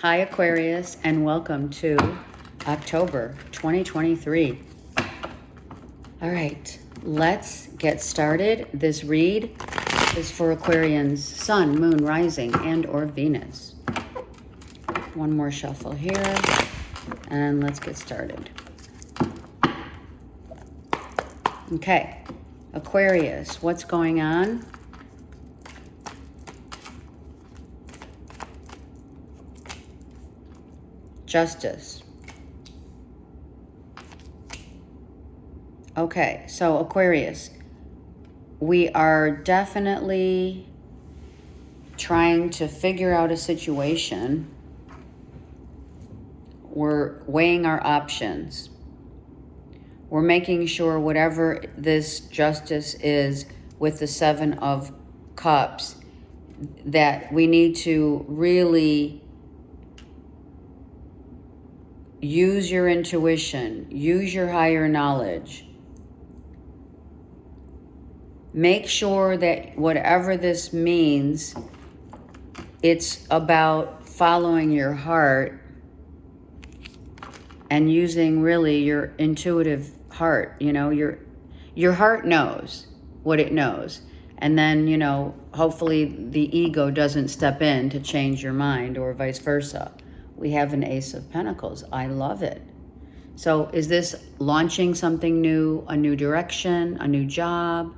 Hi Aquarius, and welcome to October 2023. All right, let's get started. This read is for Aquarians, Sun, Moon, Rising, and or Venus. One more shuffle here, and let's get started. Okay, Aquarius, what's going on? Justice. Okay, so Aquarius, we are definitely trying to figure out a situation. We're weighing our options. We're making sure whatever this justice is with the Seven of Cups, that we need to really use your intuition, use your higher knowledge. Make sure that whatever this means, it's about following your heart and using really your intuitive heart. You know, your heart knows what it knows. And then, you know, hopefully the ego doesn't step in to change your mind or vice versa. We have an Ace of Pentacles. I love it. So is this launching something new, a new direction, a new job?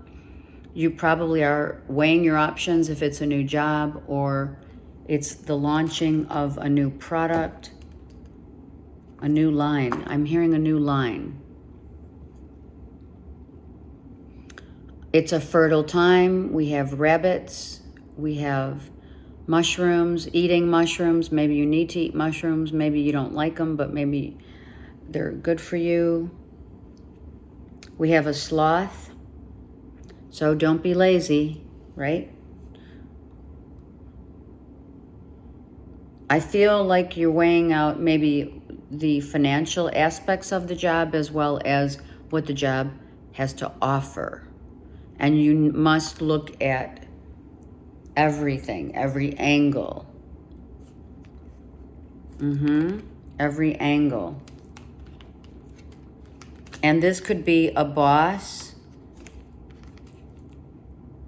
You probably are weighing your options if it's a new job or it's the launching of a new product, a new line. I'm hearing a new line. It's a fertile time. We have rabbits. We have mushrooms, eating mushrooms. Maybe you need to eat mushrooms. Maybe you don't like them, but maybe they're good for you. We have a sloth. So don't be lazy, right? I feel like you're weighing out maybe the financial aspects of the job as well as what the job has to offer. And you must look at everything, every angle. Every angle. And this could be a boss,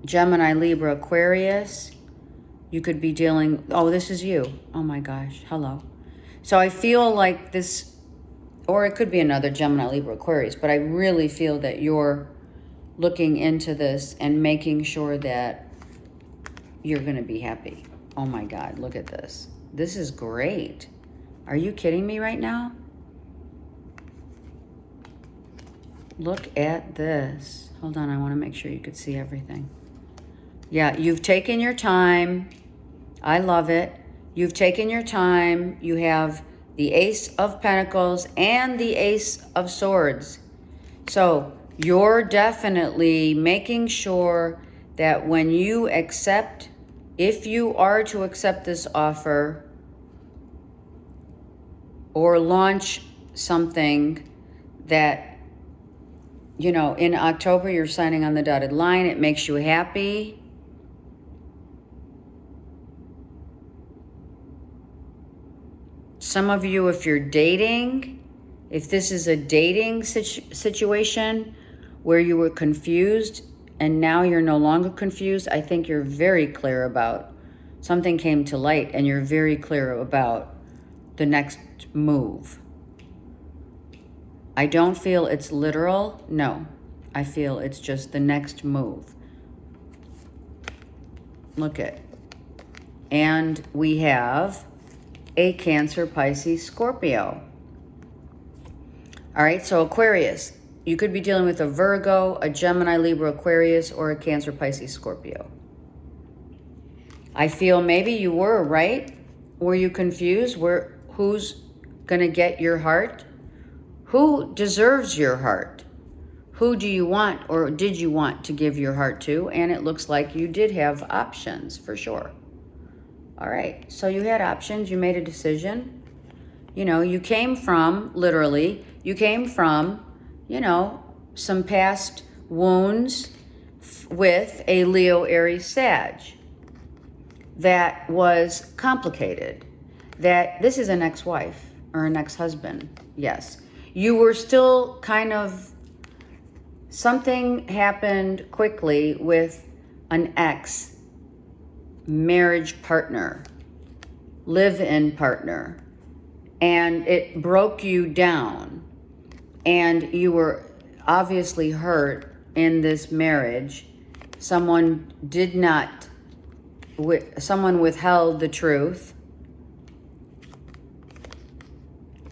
Gemini, Libra, Aquarius. You could be dealing, oh, this is you. Oh my gosh, hello. So I feel like this, or it could be another Gemini, Libra, Aquarius, but I really feel that you're looking into this and making sure that you're going to be happy. Oh my God, look at this. This is great. Are you kidding me right now? Look at this. Hold on, I want to make sure you could see everything. Yeah, you've taken your time. I love it. You've taken your time. You have the Ace of Pentacles and the Ace of Swords. So you're definitely making sure that when you accept, if you are to accept this offer or launch something that, you know, in October you're signing on the dotted line, it makes you happy. Some of you, if you're dating, if this is a dating situation where you were confused and now you're no longer confused, I think you're very clear about something came to light and you're very clear about the next move. I don't feel it's literal. No, I feel it's just the next move. Look at. And we have a Cancer, Pisces, Scorpio. All right, so Aquarius, you could be dealing with a Virgo, a Gemini, Libra, Aquarius, or a Cancer, Pisces, Scorpio. I feel maybe you were, right? Were you confused? Who's going to get your heart? Who deserves your heart? Who do you want or did you want to give your heart to? And it looks like you did have options for sure. All right, so you had options, you made a decision. You know, you came from, literally, you came from, you know, some past wounds with a Leo, Aries, Sag. That was complicated. that this is an ex-wife or an ex-husband. Yes. You were still kind of, something happened quickly with an ex marriage partner, live-in partner, and it broke you down, and you were obviously hurt in this marriage. Someone withheld the truth.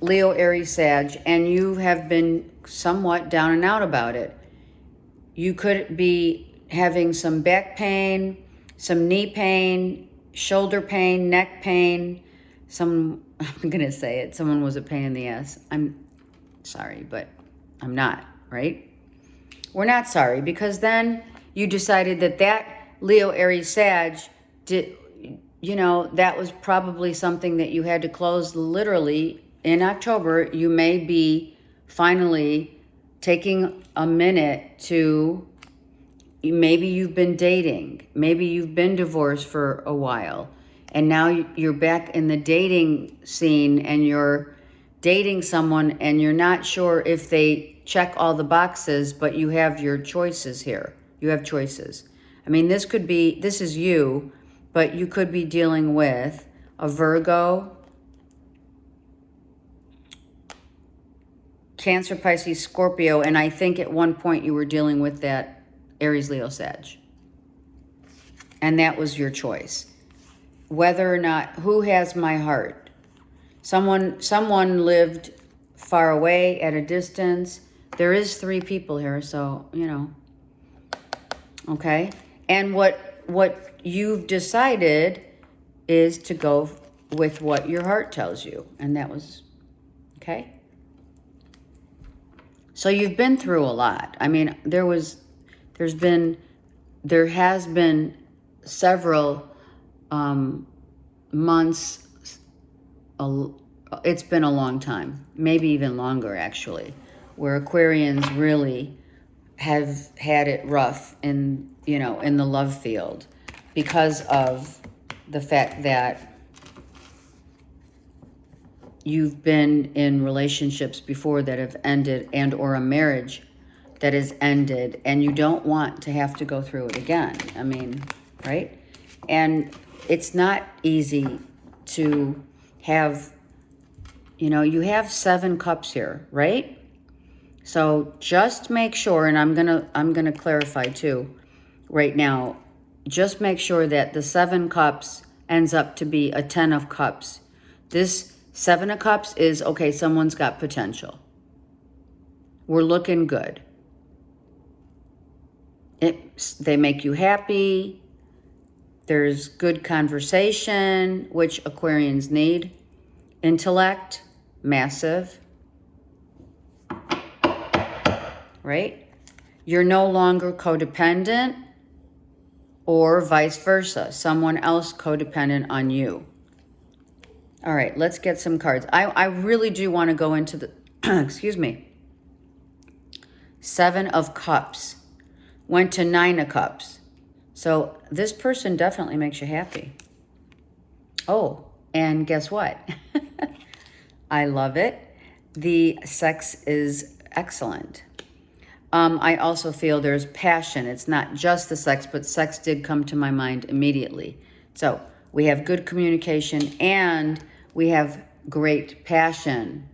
Leo, Aries, Sag, and you have been somewhat down and out about it. You could be having some back pain, some knee pain, shoulder pain, neck pain. I'm going to say it. Someone was a pain in the ass. I'm sorry, but I'm not, right? We're not sorry, because then you decided that Leo, Aries, Sag that was probably something that you had to close literally in October. You may be finally taking a minute to, maybe you've been dating, maybe you've been divorced for a while, and now you're back in the dating scene and you're dating someone and you're not sure if they check all the boxes, but you have your choices here. You have choices. I mean, this is you, but you could be dealing with a Virgo, Cancer, Pisces, Scorpio, and I think at one point you were dealing with that Aries, Leo, Sag. And that was your choice. Whether or not, who has my heart? Someone lived far away, at a distance. There is 3 people here, so, okay? And what you've decided is to go with what your heart tells you. And that was, okay? So you've been through a lot. I mean, there has been several months. It's been a long time, maybe even longer actually, where Aquarians really have had it rough in the love field, because of the fact that you've been in relationships before that have ended, and or a marriage that has ended, and you don't want to have to go through it again. I mean, right? And it's not easy to have, you have 7 cups here, right? So just make sure, and I'm gonna clarify too right now, just make sure that the 7 cups ends up to be a 10 of cups. This 7 of cups is, okay, someone's got potential. We're looking good. They make you happy. There's good conversation, which Aquarians need. Intellect, massive. Right? You're no longer codependent, or vice versa. Someone else codependent on you. All right, let's get some cards. I really do want to go into the, excuse me, 7 of Cups. Went to 9 of Cups. So this person definitely makes you happy. Oh, and guess what? I love it. The sex is excellent. I also feel there's passion. It's not just the sex, but sex did come to my mind immediately. So we have good communication and we have great passion.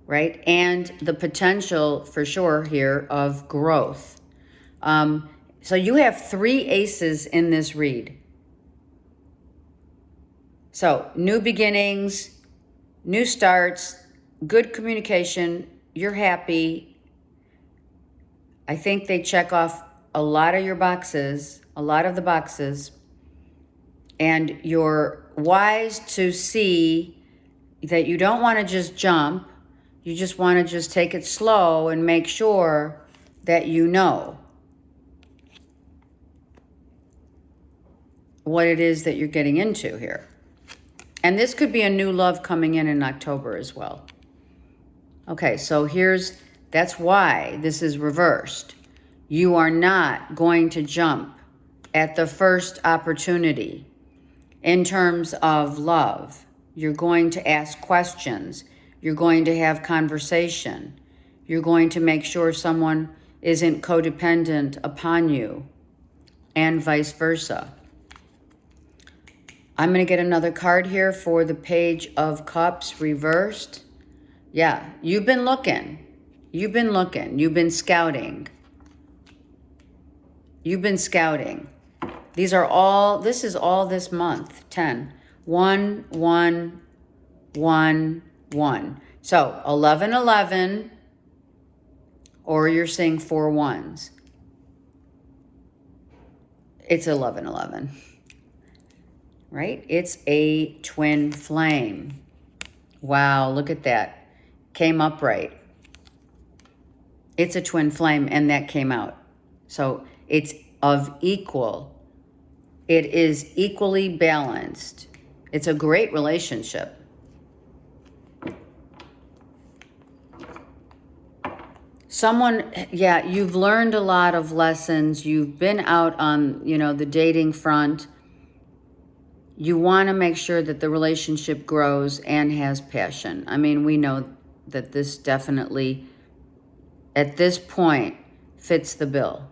Right? And the potential for sure here of growth. So you have 3 aces in this read. So new beginnings, new starts, good communication, you're happy. I think they check off a lot of your boxes, a lot of the boxes, and you're wise to see that you don't want to just jump. You just want to just take it slow and make sure that you know what it is that you're getting into here. And this could be a new love coming in October as well. Okay, so that's why this is reversed. You are not going to jump at the first opportunity. In terms of love, you're going to ask questions. You're going to have conversation. You're going to make sure someone isn't codependent upon you, and vice versa. I'm going to get another card here for the Page of Cups reversed. Yeah, you've been looking. You've been looking. You've been scouting. You've been scouting. These are all, this is all this month. 10. 1, 1, 1, 1. So 11, 11, or you're seeing 4 ones. It's 11, 11. Right? It's a twin flame. Wow, look at that. Came up right. It's a twin flame, and that came out. So it's of equal. It is equally balanced. It's a great relationship. Someone, yeah, you've learned a lot of lessons. You've been out on, the dating front. You want to make sure that the relationship grows and has passion. I mean, we know that this definitely, at this point, fits the bill.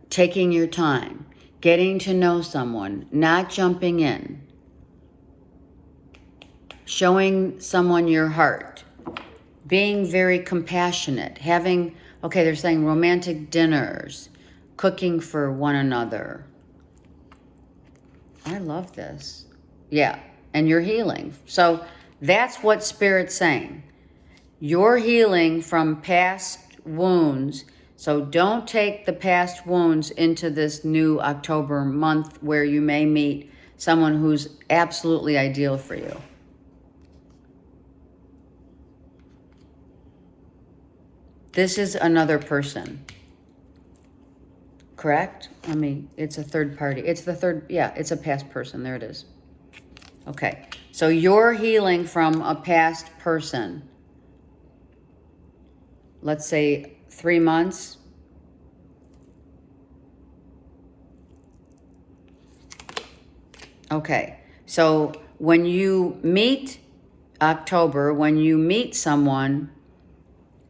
Taking your time, getting to know someone, not jumping in, showing someone your heart, being very compassionate, having, okay, they're saying romantic dinners, cooking for one another. I love this. Yeah, and you're healing. So that's what Spirit's saying. You're healing from past wounds. So don't take the past wounds into this new October month where you may meet someone who's absolutely ideal for you. This is another person, correct? I mean, it's a third party. It's the third, yeah, it's a past person. There it is. Okay, so you're healing from a past person. Let's say 3 months. Okay, so when you meet October, when you meet someone,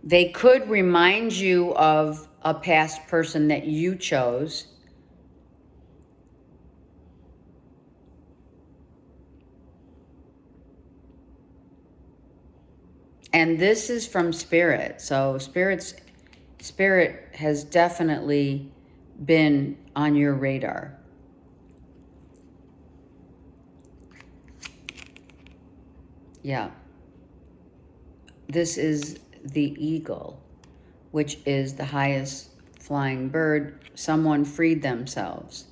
they could remind you of a past person that you chose. And this is from Spirit. So Spirit has definitely been on your radar. Yeah. This is the eagle, which is the highest flying bird. Someone freed themselves.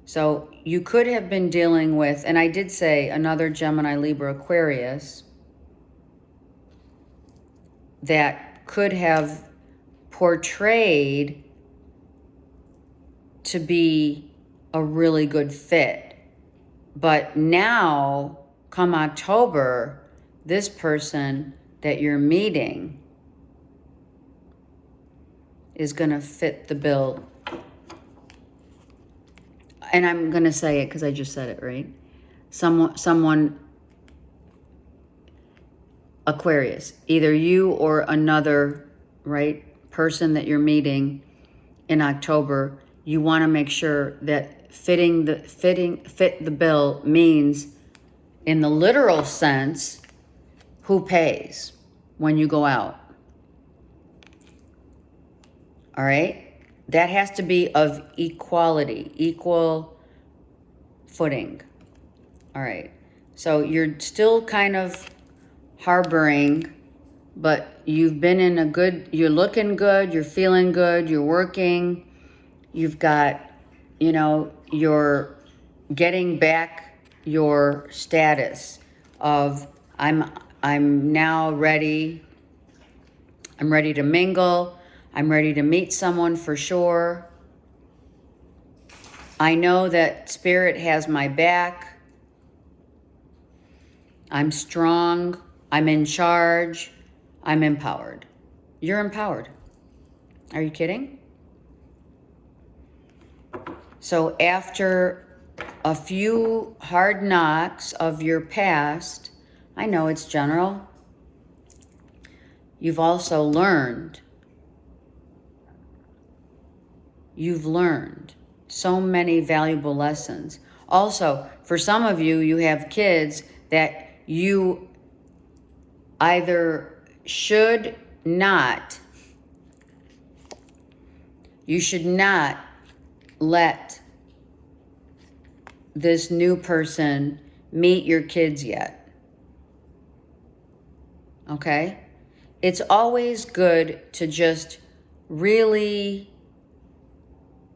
So you could have been dealing with, and I did say another Gemini, Libra, Aquarius, that could have portrayed to be a really good fit. But now, come October, this person that you're meeting is going to fit the bill. And I'm going to say it because I just said it, right? Someone, Aquarius, either you or another, right, person that you're meeting in October, you want to make sure that fit the bill means, in the literal sense, who pays when you go out. All right? That has to be of equality, equal footing. All right. So you're still kind of harboring, but you've been in a good, you're looking good, you're feeling good, you're working, you've got, you're getting back your status of I'm now ready. I'm ready to mingle. I'm ready to meet someone for sure. I know that Spirit has my back. I'm strong. I'm in charge. I'm empowered. You're empowered. Are you kidding? So after a few hard knocks of your past, I know it's general, you've also learned. You've learned so many valuable lessons. Also, for some of you, you have kids that you either should not let this new person meet your kids yet. Okay? It's always good to just really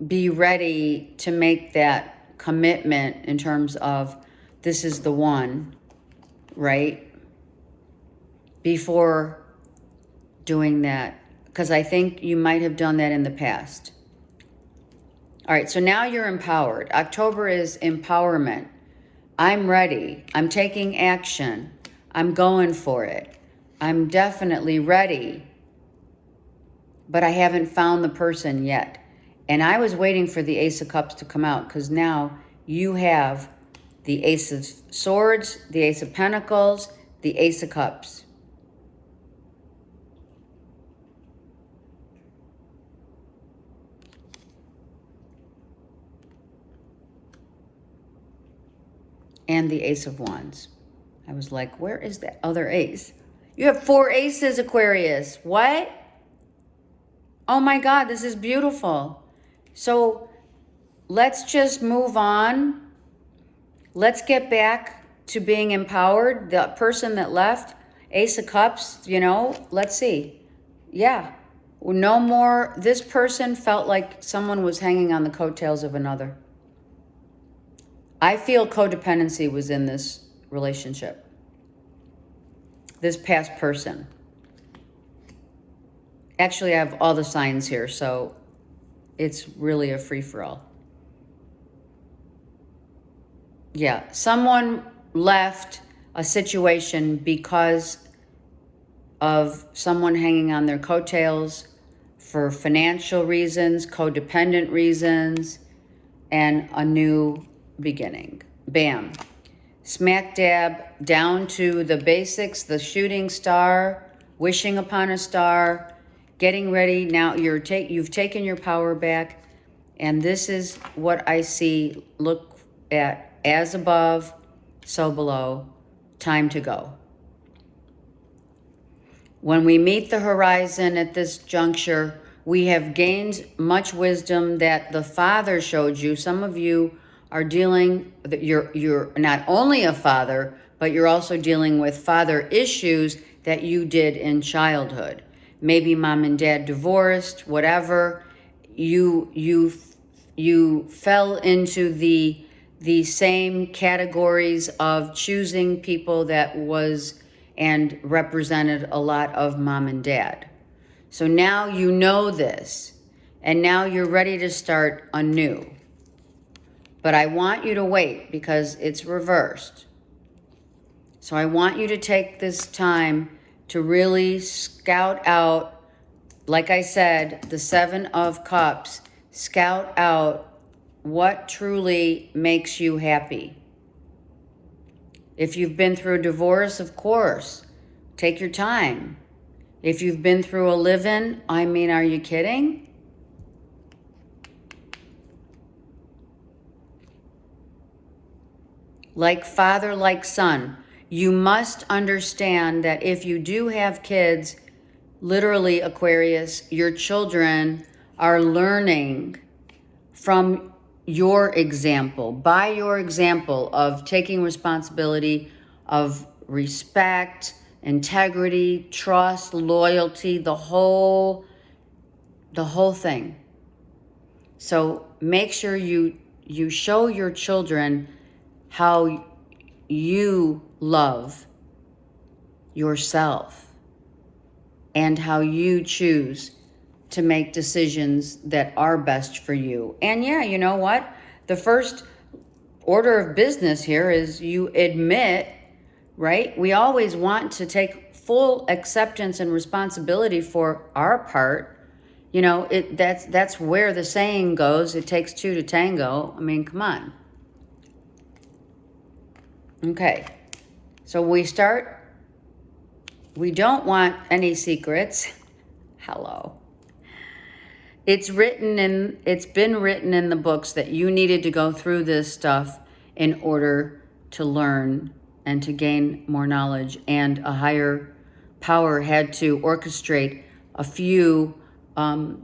be ready to make that commitment in terms of this is the one, right? Before doing that, because I think you might have done that in the past. All right, so now you're empowered. October is empowerment. I'm ready. I'm taking action. I'm going for it. I'm definitely ready. But I haven't found the person yet. And I was waiting for the Ace of Cups to come out because now you have the Ace of Swords, the Ace of Pentacles, the Ace of Cups. And the Ace of Wands. I was like, where is that other ace? You have 4 aces, Aquarius. What? Oh my God, this is beautiful. So let's just move on. Let's get back to being empowered. The person that left, Ace of Cups, you know, let's see. Yeah, no more. This person felt like someone was hanging on the coattails of another. I feel codependency was in this relationship. This past person. Actually, I have all the signs here, so it's really a free-for-all. Yeah, someone left a situation because of someone hanging on their coattails for financial reasons, codependent reasons, and a new beginning. Bam. Smack dab down to the basics, the shooting star, wishing upon a star, getting ready. Now you've taken your power back, and this is what I see. Look at as above, so below. Time to go. When we meet the horizon at this juncture, we have gained much wisdom that the Father showed you. Some of you are dealing, you're not only a father, but you're also dealing with father issues that you did in childhood. Maybe mom and dad divorced, whatever. You fell into the same categories of choosing people that was and represented a lot of mom and dad. So now you know this, and now you're ready to start anew. But I want you to wait because it's reversed. So I want you to take this time to really scout out, like I said, the 7 of Cups, scout out what truly makes you happy. If you've been through a divorce, of course, take your time. If you've been through a live-in, I mean, are you kidding? Like father, like son. You must understand that if you do have kids, literally, Aquarius, your children are learning from your example, by your example of taking responsibility, of respect, integrity, trust, loyalty, the whole thing. So make sure you show your children how you love yourself and how you choose to make decisions that are best for you. And yeah, you know what? The first order of business here is you admit, right? We always want to take full acceptance and responsibility for our part. You know, that's where the saying goes, it takes two to tango. I mean, come on. Okay, so we don't want any secrets. Hello. It's been written in the books that you needed to go through this stuff in order to learn and to gain more knowledge, and a higher power had to orchestrate a few, a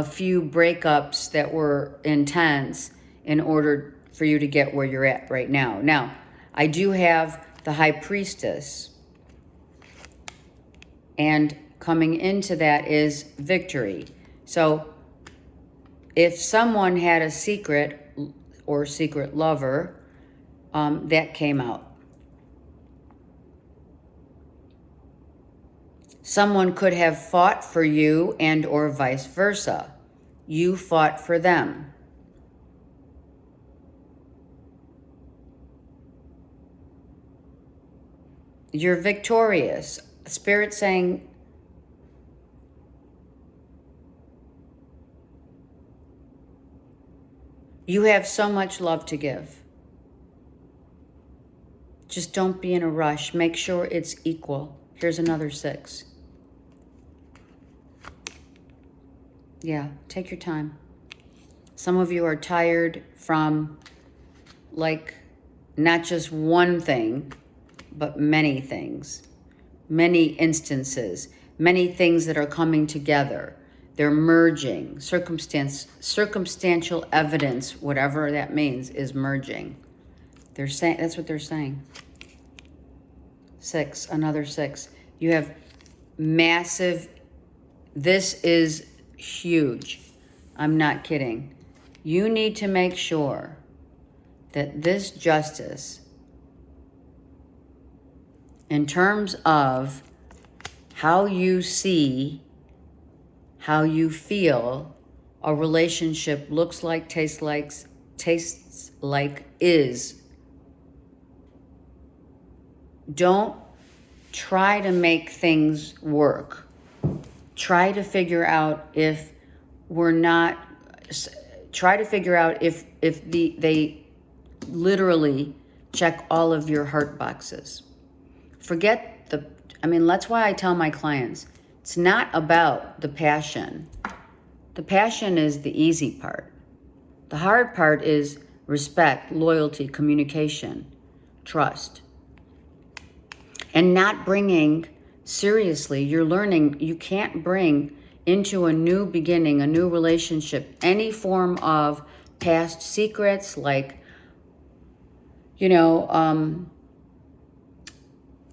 few breakups that were intense in order for you to get where you're at right now. Now, I do have the High Priestess, and coming into that is victory. So if someone had a secret or secret lover, that came out. Someone could have fought for you and or vice versa. You fought for them. You're victorious. Spirit saying, you have so much love to give. Just don't be in a rush. Make sure it's equal. Here's another 6. Yeah, take your time. Some of you are tired from, like, not just one thing, but many things, many instances, many things that are coming together. They're merging. Circumstantial evidence, whatever that means, is merging. They're saying, that's what they're saying. 6, another 6. You have massive, this is huge. I'm not kidding. You need to make sure that this justice, in terms of how you see, how you feel a relationship looks like, tastes like, is. Don't try to make things work. Try to figure out if they literally check all of your heart boxes. That's why I tell my clients, it's not about the passion. The passion is the easy part. The hard part is respect, loyalty, communication, trust. And not bringing, seriously, you're learning, you can't bring into a new beginning, a new relationship, any form of past secrets, like,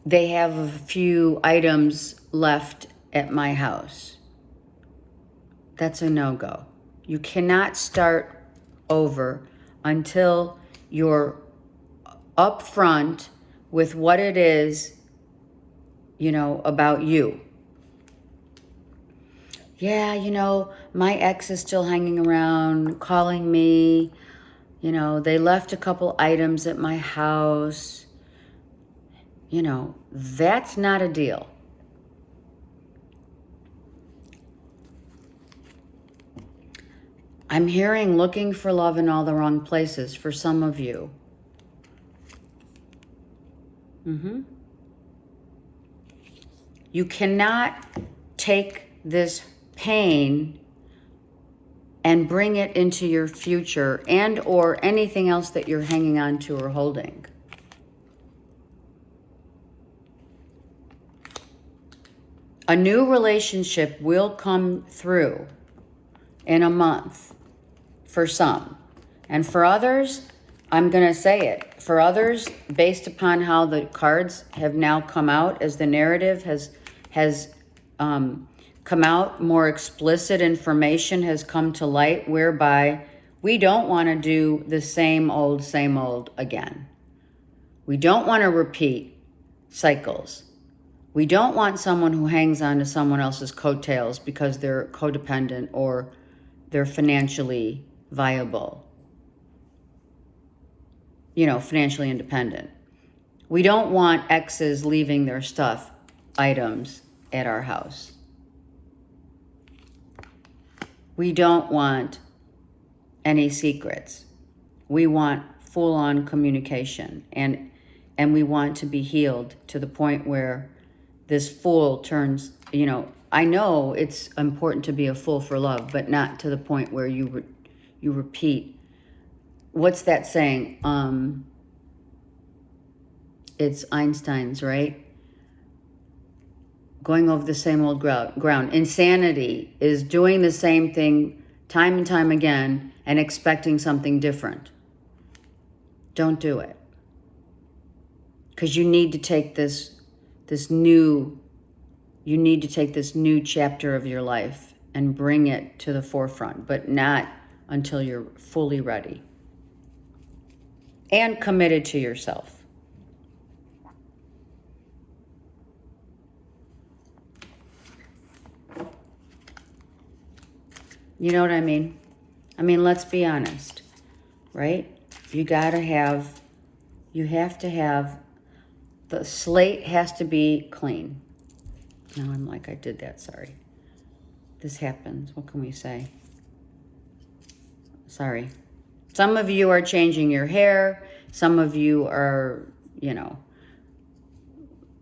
they have a few items left at my house. That's a no-go. You cannot start over until you're upfront with what it is, about you. Yeah, my ex is still hanging around, calling me. They left a couple items at my house. That's not a deal. I'm hearing looking for love in all the wrong places for some of you. You cannot take this pain and bring it into your future and or anything else that you're hanging on to or holding. A new relationship will come through in a month for some. And for others, I'm going to say it. For others, based upon how the cards have now come out, as the narrative has come out, more explicit information has come to light, whereby we don't want to do the same old again. We don't want to repeat cycles. We don't want someone who hangs on to someone else's coattails because they're codependent or they're financially viable, financially independent. We don't want exes leaving their stuff, items at our house. We don't want any secrets. We want full-on communication, and we want to be healed to the point where this fool turns, you know, I know it's important to be a fool for love, but not to the point where you repeat. What's that saying? It's Einstein's, right? Going over the same old ground. Insanity is doing the same thing time and time again and expecting something different. Don't do it. Because you need to take this new chapter of your life and bring it to the forefront, but not until you're fully ready and committed to yourself. You know what I mean? I mean, let's be honest, right? You have to have, the slate has to be clean. Now I'm like, I did that, sorry. This happens, what can we say? Sorry. Some of you are changing your hair. Some of you are, you know,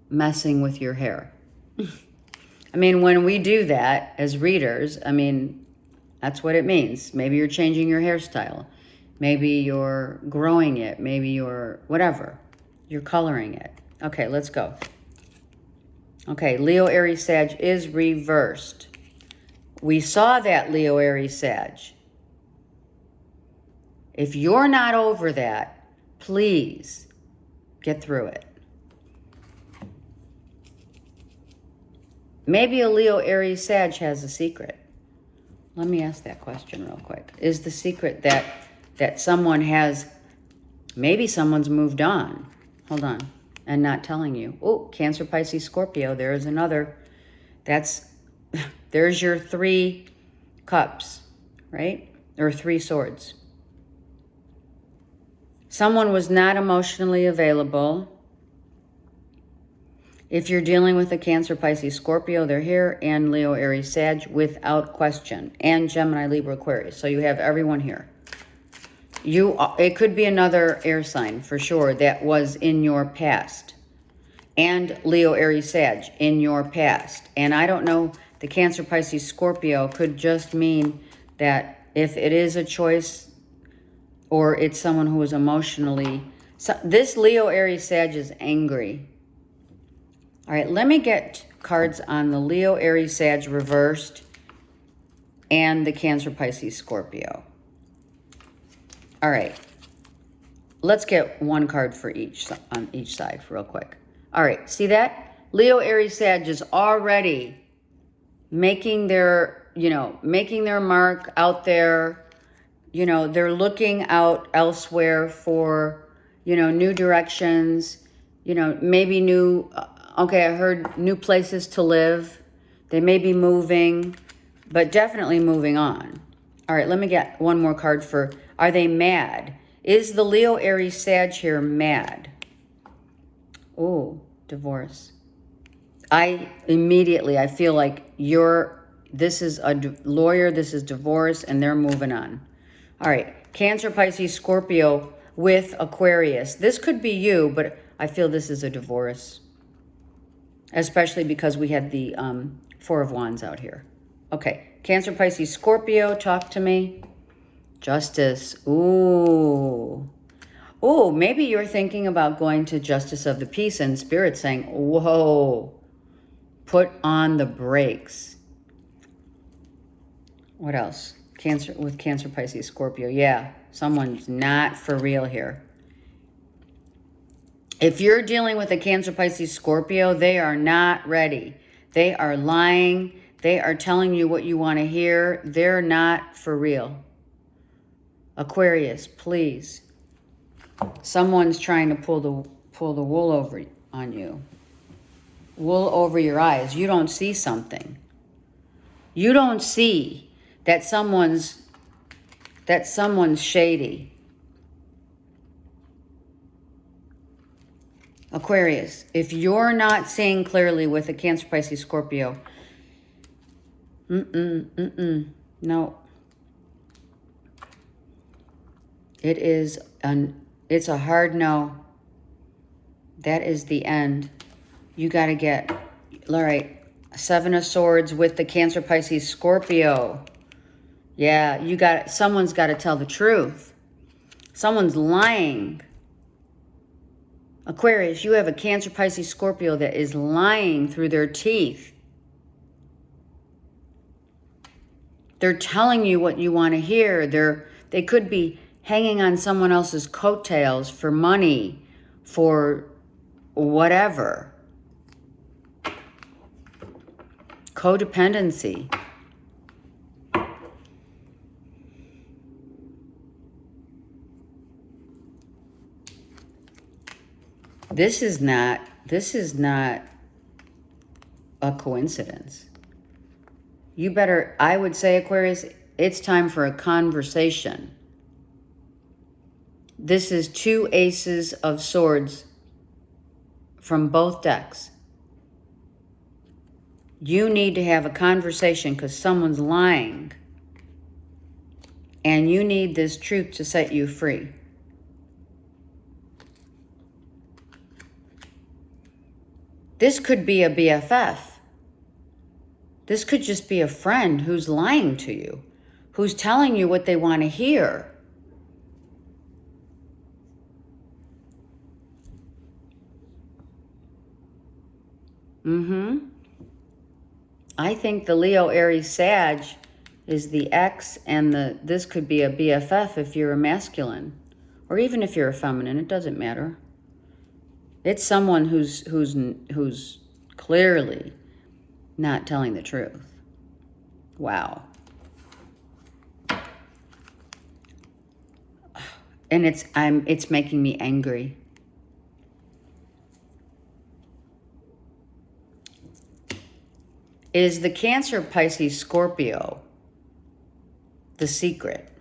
messing with your hair. I mean, when we do that as readers, I mean, that's what it means. Maybe you're changing your hairstyle. Maybe you're growing it. Maybe you're whatever. You're coloring it. Okay, let's go. Okay, Leo, Aries, Sag is reversed. We saw that, Leo, Aries, Sag. If you're not over that, please get through it. Maybe a Leo, Aries, Sag has a secret. Let me ask that question real quick. Is the secret that someone has, maybe someone's moved on, hold on, and not telling you? Oh, Cancer, Pisces, Scorpio, there is another. There's your 3 cups, right? Or 3 swords. Someone was not emotionally available. If you're dealing with a Cancer, Pisces, Scorpio, they're here, and Leo, Aries, Sag, without question, and Gemini, Libra, Aquarius. So you have everyone here. It could be another air sign for sure that was in your past, and Leo, Aries, Sag in your past. And I don't know, the Cancer, Pisces, Scorpio could just mean that if it is a choice or it's someone who is emotionally, this Leo, Aries, Sag is angry. All right, let me get cards on the Leo, Aries, Sag reversed and the Cancer, Pisces, Scorpio. All right, let's get one card for each on each side real quick. All right, see that? Leo, Aries, Sag is already making their, making their mark out there. They're looking out elsewhere for, new directions, maybe new... Okay, I heard new places to live. They may be moving, but definitely moving on. All right, let me get one more card for, are they mad? Is the Leo, Aries, Sag here mad? Oh, divorce. I feel like this is a lawyer, this is divorce, and they're moving on. All right, Cancer, Pisces, Scorpio with Aquarius. This could be you, but I feel this is a divorce. Especially because we had the 4 of Wands out here. Okay, Cancer, Pisces, Scorpio, talk to me. Justice, ooh. Ooh, maybe you're thinking about going to Justice of the Peace and Spirit saying, whoa, put on the brakes. What else? With Cancer, Pisces, Scorpio. Yeah, someone's not for real here. If you're dealing with a Cancer, Pisces, Scorpio, they are not ready. They are lying. They are telling you what you want to hear. They're not for real. Aquarius, please. Someone's trying to pull the wool over on you. Wool over your eyes. You don't see something. You don't see that someone's shady. Aquarius, if you're not seeing clearly with a Cancer, Pisces, Scorpio, no. It's a hard no. That is the end. You got to get, all right, Seven of Swords with the Cancer, Pisces, Scorpio. Yeah, someone's got to tell the truth. Someone's lying. Aquarius, you have a Cancer, Pisces, Scorpio that is lying through their teeth. They're telling you what you want to hear. They could be hanging on someone else's coattails for money, for whatever. Codependency. This is not a coincidence. I would say, Aquarius, it's time for a conversation. This is two aces of swords from both decks. You need to have a conversation because someone's lying. And you need this truth to set you free. This could be a BFF. This could just be a friend who's lying to you, who's telling you what they want to hear. I think the Leo, Aries, Sag is the ex, and this could be a BFF if you're a masculine, or even if you're a feminine. It doesn't matter. It's someone who's clearly not telling the truth. Wow. And it's making me angry. Is the Cancer, Pisces, Scorpio the secret?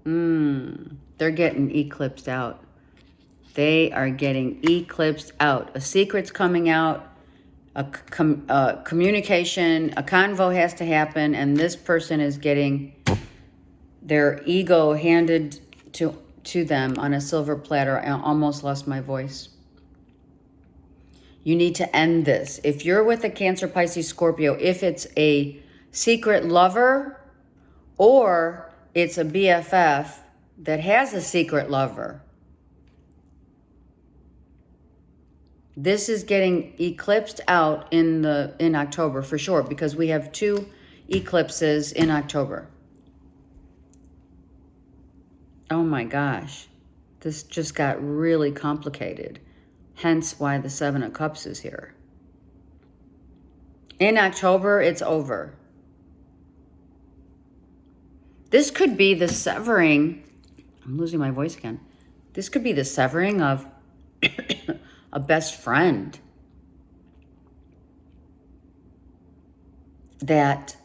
They're getting eclipsed out. They are getting eclipsed out. A secret's coming out. A communication, a convo has to happen, and this person is getting their ego handed to them on a silver platter. I almost lost my voice. You need to end this. If you're with a Cancer, Pisces, Scorpio, if it's a secret lover or it's a BFF that has a secret lover, this is getting eclipsed out in October for sure, because we have 2 eclipses in October. Oh my gosh. This just got really complicated. Hence why the 7 of Cups is here. In October, it's over. This could be the severing. I'm losing my voice again. This could be the severing of a best friend. That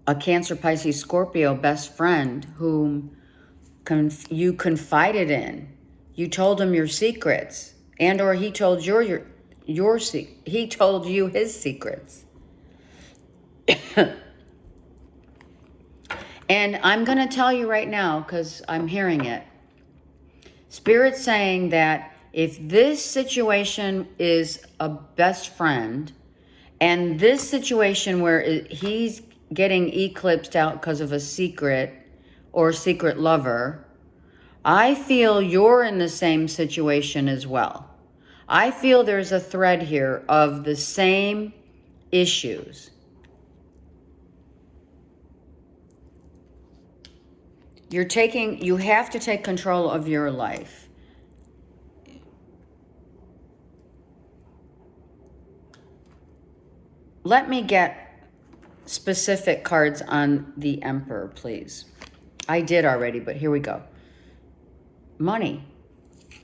a Cancer, Pisces, Scorpio best friend whom you confided in. You told him your secrets, and or he told he told you his secrets. And I'm going to tell you right now, because I'm hearing it. Spirit's saying that if this situation is a best friend, and this situation where he's getting eclipsed out because of a secret or secret lover, I feel you're in the same situation as well. I feel there's a thread here of the same issues. You have to take control of your life. Let me get specific cards on the Emperor, please. I did already, but here we go. Money.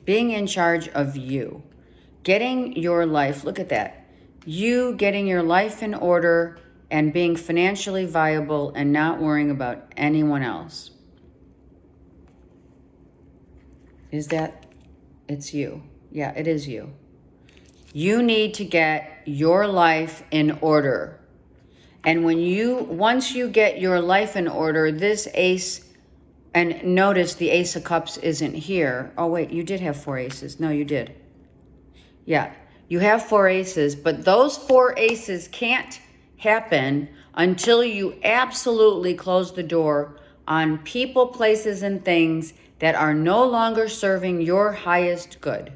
Being in charge of you. Getting your life, look at that. You getting your life in order and being financially viable and not worrying about anyone else. Is that, it's you. Yeah, it is you. You need to get your life in order. And once you get your life in order, this ace, and notice the Ace of Cups isn't here. Oh, wait, you did have 4 aces. No, you did. Yeah, you have 4 aces, but those 4 aces can't happen until you absolutely close the door on people, places, and things that are no longer serving your highest good.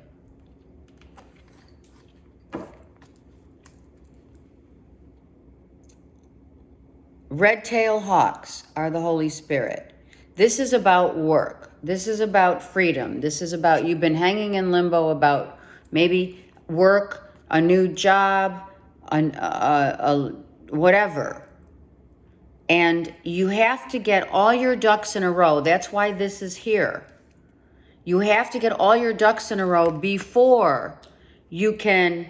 Red-tailed hawks are the Holy Spirit. This is about work. This is about freedom. This is about, you've been hanging in limbo about maybe work, a new job, whatever. And you have to get all your ducks in a row. That's why this is here. You have to get all your ducks in a row before you can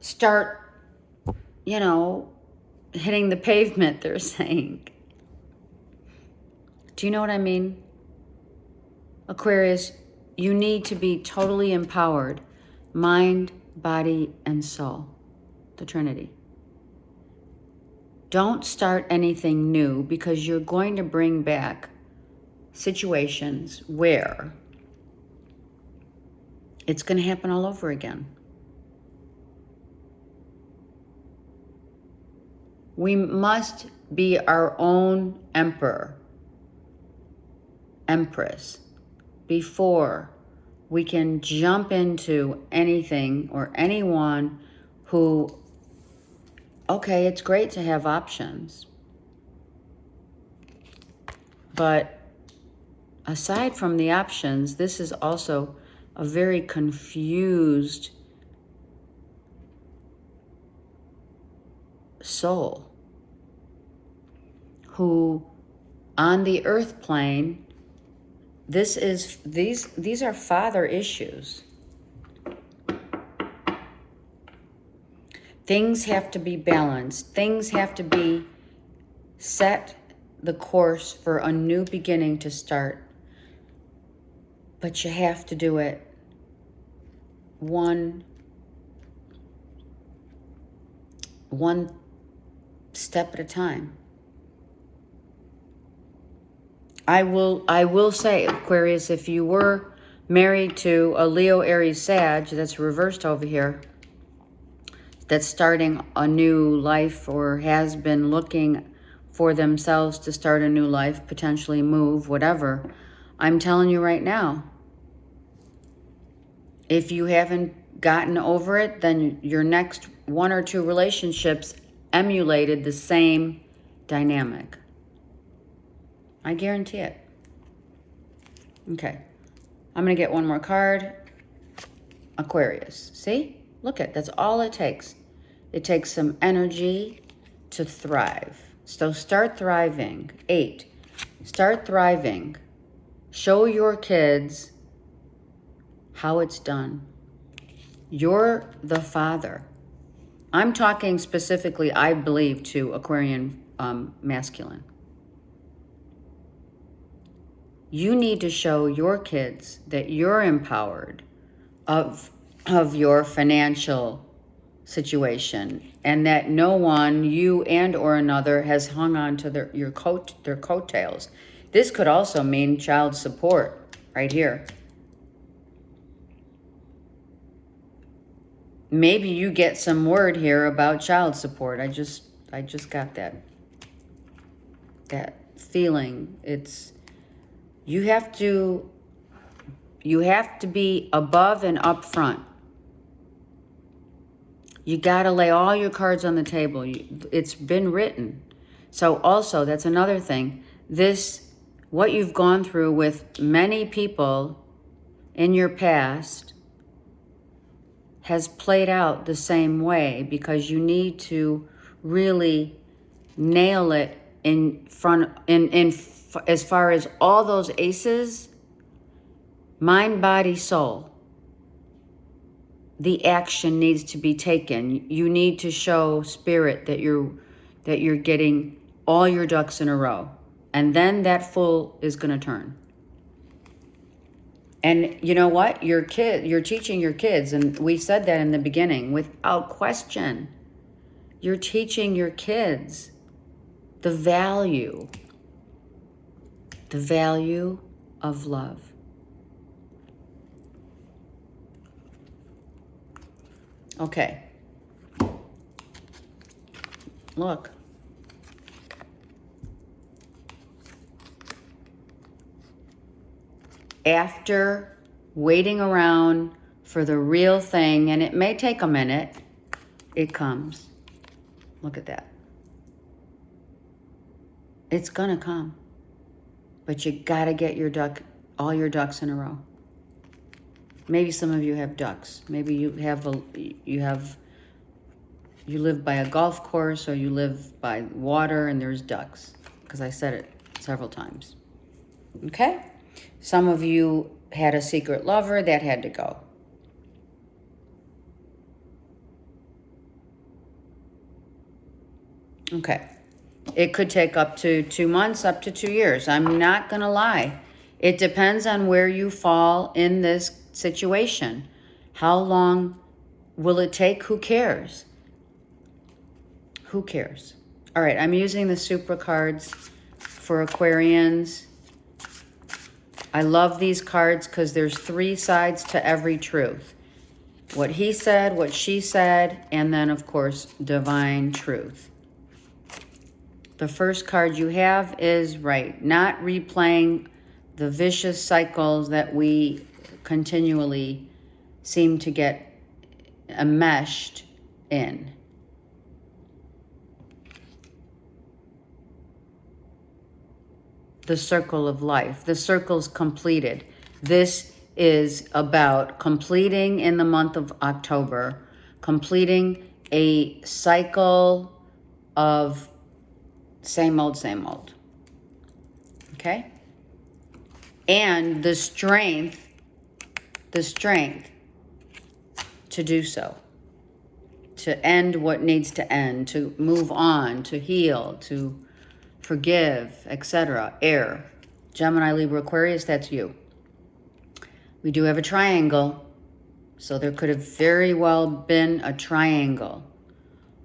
start, you know, hitting the pavement, they're saying. Do you know what I mean? Aquarius, you need to be totally empowered. Mind, body, and soul. The Trinity. Don't start anything new because you're going to bring back situations where it's going to happen all over again. We must be our own emperor, empress, before we can jump into anything or anyone who, okay, it's great to have options. But aside from the options, this is also a very confused soul who on the earth plane, these are father issues. Things have to be balanced. Things have to be set the course for a new beginning to start. But you have to do it one step at a time. I will say, Aquarius, if you were married to a Leo, Aries, Sag, that's reversed over here, that's starting a new life or has been looking for themselves to start a new life, potentially move, whatever, I'm telling you right now, if you haven't gotten over it, then your next 1 or 2 relationships emulated the same dynamic. I guarantee it. Okay. I'm going to get one more card. Aquarius. See? Look at, that's all it takes. It takes some energy to thrive. So start thriving. 8. Start thriving. Show your kids how it's done. You're the father. I'm talking specifically, I believe, to Aquarian masculine. You need to show your kids that you're empowered of your financial situation and that no one, you and or another, has hung on to their coattails. This could also mean child support right here. Maybe you get some word here about child support. I just got that feeling. It's you have to be above and up front. You got to lay all your cards on the table. It's been written. So also, that's another thing. What you've gone through with many people in your past has played out the same way because you need to really nail it as far as all those aces, mind, body, soul. The action needs to be taken. You need to show spirit that you're getting all your ducks in a row. And then that fool is going to turn. And you know what? You're teaching your kids, and we said that in the beginning, without question. You're teaching your kids the value of love. Okay. Look. After waiting around for the real thing, and it may take a minute, it comes. Look at that. It's gonna come. But you gotta get all your ducks in a row. Maybe some of you have ducks. Maybe you live by a golf course, or you live by water and there's ducks, because I said it several times. Okay? Some of you had a secret lover that had to go. Okay. It could take up to 2 months, up to 2 years. I'm not going to lie. It depends on where you fall in this situation. How long will it take? Who cares? Who cares? All right, I'm using the Supra cards for Aquarians. I love these cards because there's 3 sides to every truth. What he said, what she said, and then, of course, divine truth. The first card you have is right, not replaying the vicious cycles that we continually seem to get enmeshed in. The circle of life. The circle's completed. This is about completing in the month of October, completing a cycle of same old, same old. Okay? And the strength to do so, to end what needs to end, to move on, to heal, to forgive, etc. Air. Gemini, Libra, Aquarius, that's you. We do have a triangle, so there could have very well been a triangle.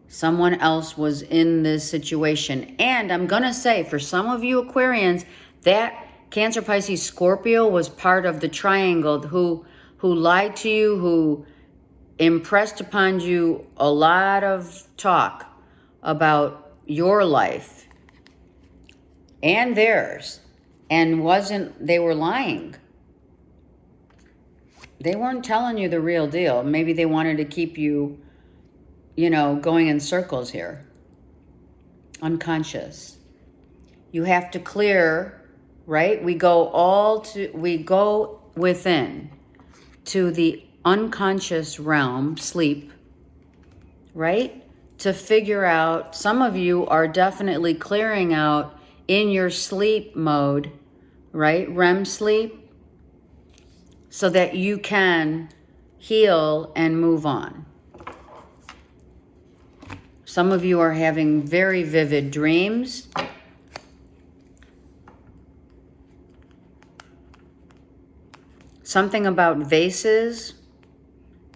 Someone else was in this situation. And I'm going to say, for some of you Aquarians, that Cancer, Pisces, Scorpio was part of the triangle who lied to you, who impressed upon you a lot of talk about your life and theirs, and they were lying. They weren't telling you the real deal. Maybe they wanted to keep you, going in circles here. Unconscious. You have to clear, right? We go within to the unconscious realm, sleep, right? To figure out, some of you are definitely clearing out in your sleep mode, right? REM sleep, so that you can heal and move on. Some of you are having very vivid dreams. Something about vases.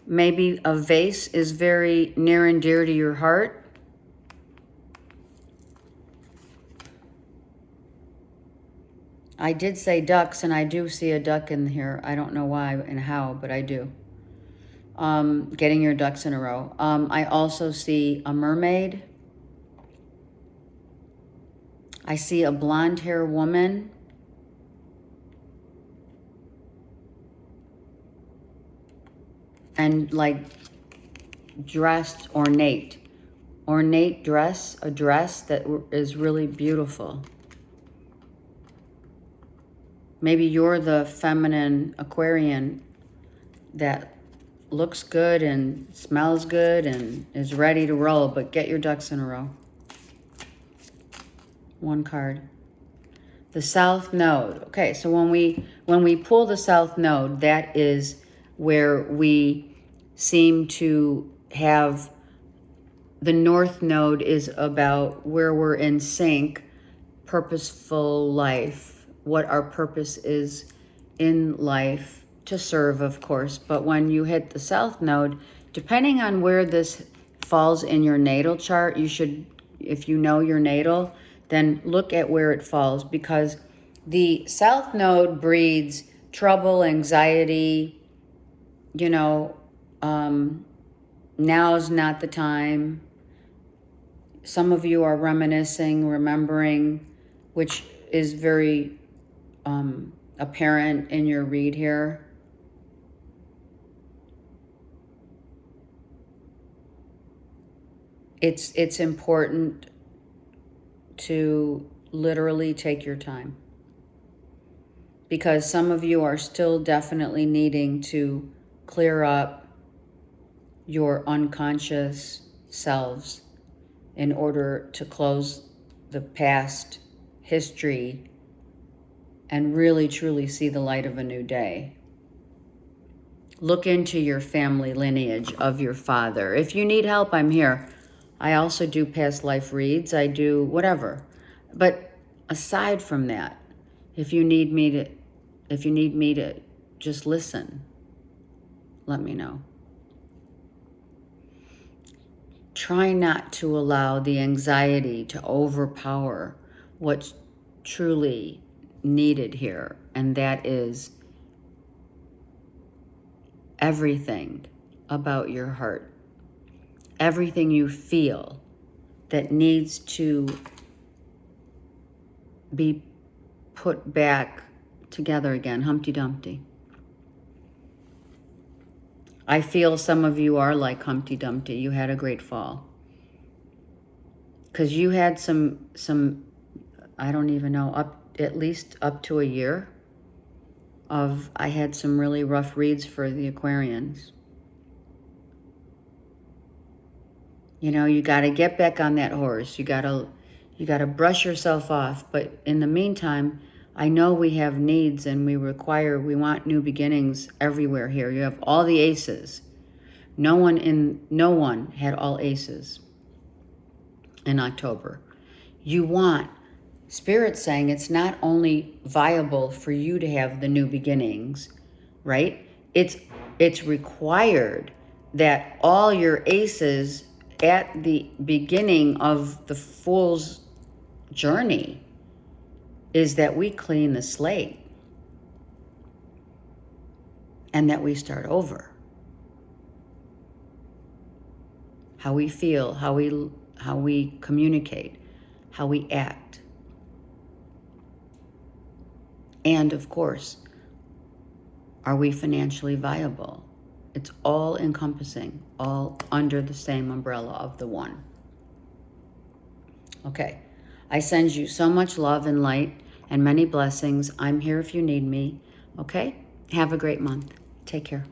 Maybe a vase is very near and dear to your heart. I did say ducks, and I do see a duck in here. I don't know why and how, but I do. Getting your ducks in a row. I also see a mermaid. I see a blonde hair woman. And like dressed ornate. Ornate dress, a dress that is really beautiful. Maybe you're the feminine Aquarian that looks good and smells good and is ready to roll, but get your ducks in a row. One card. The South Node. Okay, so when we pull the South Node, that is where we seem to have the North Node is about where we're in sync, purposeful life, what our purpose is in life, to serve, of course. But when you hit the South Node, depending on where this falls in your natal chart, you should, if you know your natal, then look at where it falls, because the South Node breeds trouble, anxiety, you know, now's not the time. Some of you are reminiscing, remembering, which is very apparent in your read here. It's important to literally take your time, because some of you are still definitely needing to clear up your unconscious selves in order to close the past history and really truly see the light of a new day. Look into your family lineage of your father. If you need help, I'm here. I also do past life reads. I do whatever. But aside from that, if you need me to just listen, let me know. Try not to allow the anxiety to overpower what's truly needed here, and that is everything about your heart, everything you feel that needs to be put back together again, Humpty Dumpty. I feel some of you are like Humpty Dumpty. You had a great fall, because you had some I don't even know, at least up to a year of, I had some really rough reads for the Aquarians. You know, you got to get back on that horse. You got to brush yourself off. But in the meantime, I know we have needs, and we want new beginnings everywhere here. You have all the aces. No one had all aces in October. You want, Spirit's saying it's not only viable for you to have the new beginnings, right? It's required that all your aces at the beginning of the Fool's journey is that we clean the slate and that we start over. How we feel, how we communicate, how we act. And of course, are we financially viable? It's all encompassing, all under the same umbrella of the one. Okay, I send you so much love and light and many blessings. I'm here if you need me, okay? Have a great month. Take care.